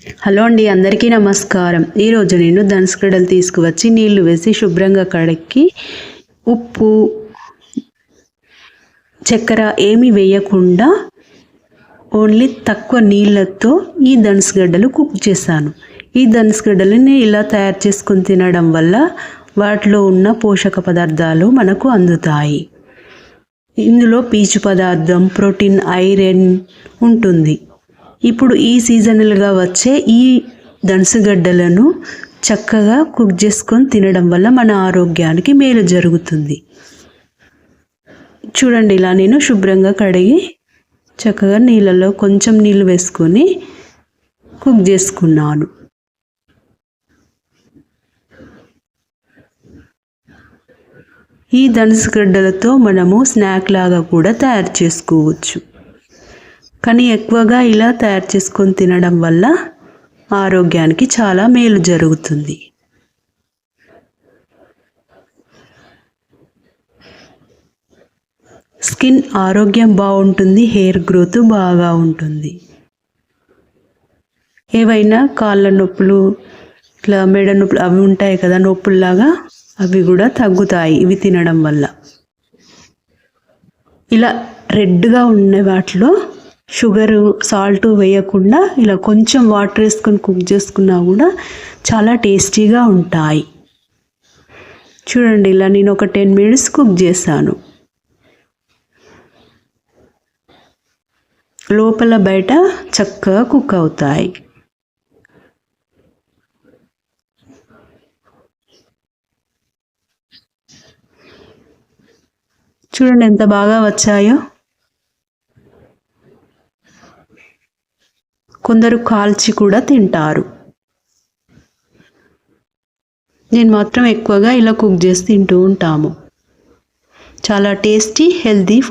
Hello అండి, అందరికీ నమస్కారం. ఈరోజు నేను ధనుసుగడ్డలు తీసుకువచ్చి నీళ్లు వేసి శుభ్రంగా కడిగి ఉప్పు చక్కెర ఏమీ వేయకుండా ఓన్లీ తక్కువ నీళ్ళతో ఈ ధనుసుగడ్డలు కుక్ చేశాను. ఈ ధనుసుగడ్డలని ఇలా తయారు చేసుకొని తినడం వల్ల వాటిలో ఉన్న పోషక పదార్థాలు మనకు అందుతాయి. ఇందులో పీచు పదార్థం, ప్రోటీన్, ఐరన్ ఉంటుంది. ఇప్పుడు ఈ సీజనల్గా వచ్చే ఈ ధనుసుగడ్డలను చక్కగా కుక్ చేసుకొని తినడం వల్ల మన ఆరోగ్యానికి మేలు జరుగుతుంది. చూడండి, ఇలా నేను శుభ్రంగా కడిగి చక్కగా నీళ్ళలో కొంచెం నీళ్ళు వేసుకొని కుక్ చేసుకున్నాను. ఈ ధనుసుగడ్డలతో మనము స్నాక్ లాగా కూడా తయారు చేసుకోవచ్చు. కానీ ఎక్కువగా ఇలా తయారు చేసుకొని తినడం వల్ల ఆరోగ్యానికి చాలా మేలు జరుగుతుంది. స్కిన్ ఆరోగ్యం బాగుంటుంది, హెయిర్ గ్రోత్ బాగా ఉంటుంది. ఏవైనా కాళ్ళ నొప్పులు, ఇట్లా మెడ నొప్పులు అవి ఉంటాయి కదా, నొప్పుల్లాగా అవి కూడా తగ్గుతాయి ఇవి తినడం వల్ల. ఇలా రెడ్గా ఉన్న వాటిలో షుగరు, సాల్ట్ వేయకుండా ఇలా కొంచెం వాటర్ వేసుకొని కుక్ చేసుకున్నా కూడా చాలా టేస్టీగా ఉంటాయి. చూడండి, ఇలా నేను ఒక 10 minutes కుక్ చేశాను. లోపల బయట చక్కగా కుక్ అవుతాయి. చూడండి ఎంత బాగా వచ్చాయో. కొందరు కాల్చి కూడా తింటారు. నేను మాత్రం ఎక్కువగా ఇలా కుక్ చేసి తింటూ ఉంటాము. చాలా టేస్టీ, హెల్తీ ఫుడ్.